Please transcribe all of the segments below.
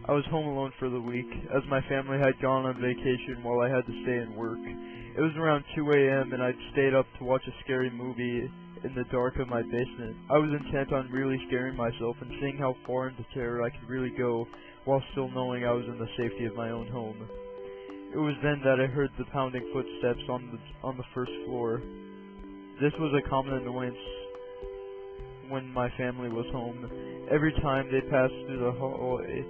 I was home alone for the week, as my family had gone on vacation while I had to stay and work. It was around 2 a.m. and I'd stayed up to watch a scary movie in the dark of my basement. I was intent on really scaring myself and seeing how far into terror I could really go while still knowing I was in the safety of my own home. It was then that I heard the pounding footsteps on the first floor. This was a common annoyance when my family was home. Every time they passed through the hallway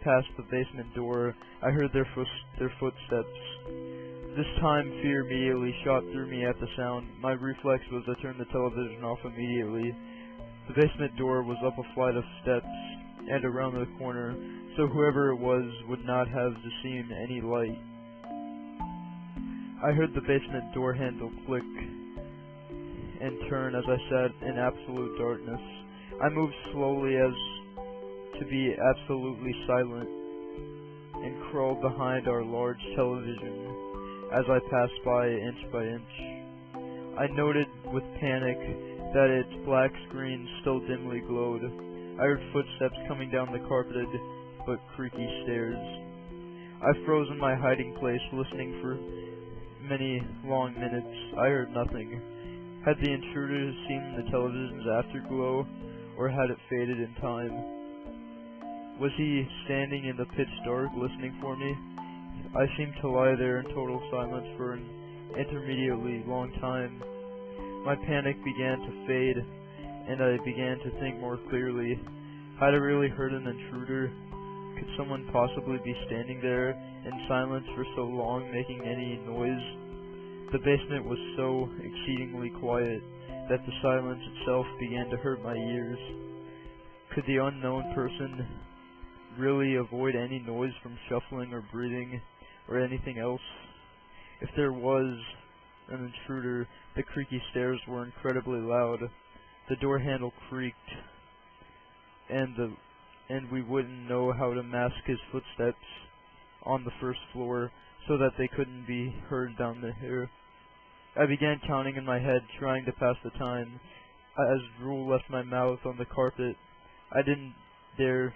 past the basement door, I heard their footsteps. This time, fear immediately shot through me at the sound. My reflex was to turn the television off immediately. The basement door was up a flight of steps and around the corner, so whoever it was would not have seen any light. I heard the basement door handle click and turn as I sat in absolute darkness. I moved slowly as to be absolutely silent and crawled behind our large television as I passed by inch. I noted with panic that its black screen still dimly glowed. I heard footsteps coming down the carpeted but creaky stairs. I froze in my hiding place, listening for many long minutes. I heard nothing. Had the intruder seen the television's afterglow, or had it faded in time? Was he standing in the pitch dark, listening for me? I seemed to lie there in total silence for an intermediately long time. My panic began to fade, and I began to think more clearly. Had I really heard an intruder? Could someone possibly be standing there in silence for so long, making any noise? The basement was so exceedingly quiet that the silence itself began to hurt my ears. Could the unknown person really avoid any noise from shuffling or breathing or anything else? If there was an intruder, the creaky stairs were incredibly loud. The door handle creaked, and we wouldn't know how to mask his footsteps on the first floor so that they couldn't be heard down there. I began counting in my head, trying to pass the time. As drool left my mouth on the carpet, I didn't dare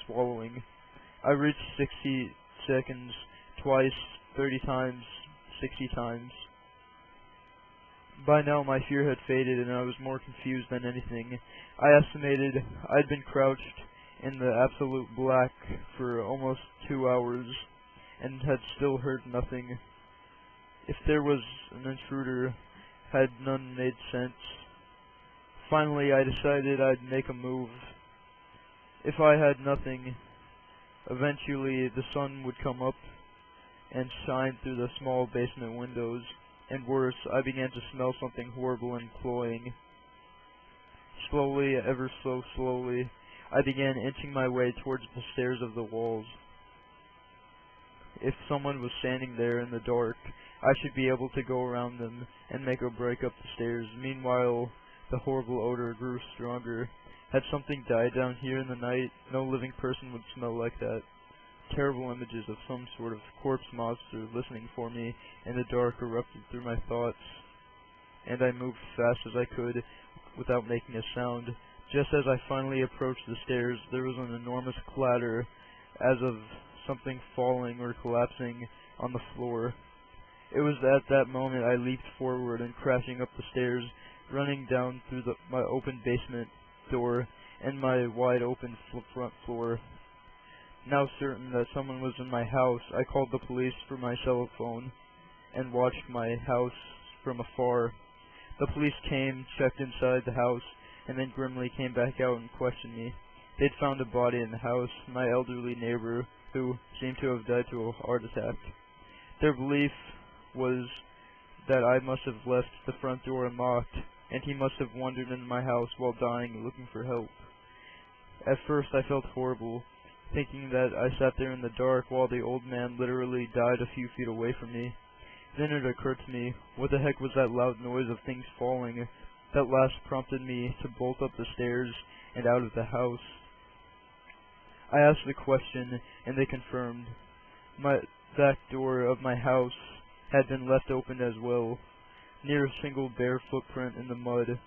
swallowing. I reached 60 seconds, twice, 30 times, 60 times. By now my fear had faded and I was more confused than anything. I estimated I'd been crouched in the absolute black for almost 2 hours and had still heard nothing. If there was an intruder, had none made sense. Finally, I decided I'd make a move. If I had nothing, eventually the sun would come up and shine through the small basement windows, and worse, I began to smell something horrible and cloying. Slowly, ever so slowly, I began inching my way towards the stairs of the walls. If someone was standing there in the dark, I should be able to go around them and make a break up the stairs. Meanwhile, the horrible odor grew stronger. Had something died down here in the night? No living person would smell like that. Terrible images of some sort of corpse monster listening for me in the dark erupted through my thoughts, and I moved fast as I could without making a sound. Just as I finally approached the stairs, there was an enormous clatter as of something falling or collapsing on the floor. It was at that moment I leaped forward and crashing up the stairs, running down through my open basement door and my wide open front floor. Now certain that someone was in my house, I called the police from my cell phone and watched my house from afar. The police came, checked inside the house, and then grimly came back out and questioned me. They'd found a body in the house, my elderly neighbor, who seemed to have died to a heart attack. Their belief was that I must have left the front door unlocked, and he must have wandered into my house while dying looking for help. At first I felt horrible, thinking that I sat there in the dark while the old man literally died a few feet away from me. Then it occurred to me, what the heck was that loud noise of things falling that last prompted me to bolt up the stairs and out of the house? I asked the question, and they confirmed. My back door of my house had been left open as well, near a single bare footprint in the mud.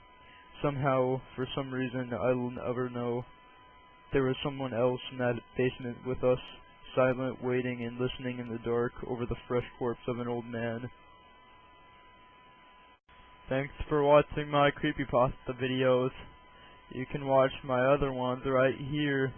Somehow, for some reason I'll never know, there was someone else in that basement with us, silent, waiting and listening in the dark over the fresh corpse of an old man. Thanks for watching my creepypasta videos. You can watch my other ones right here.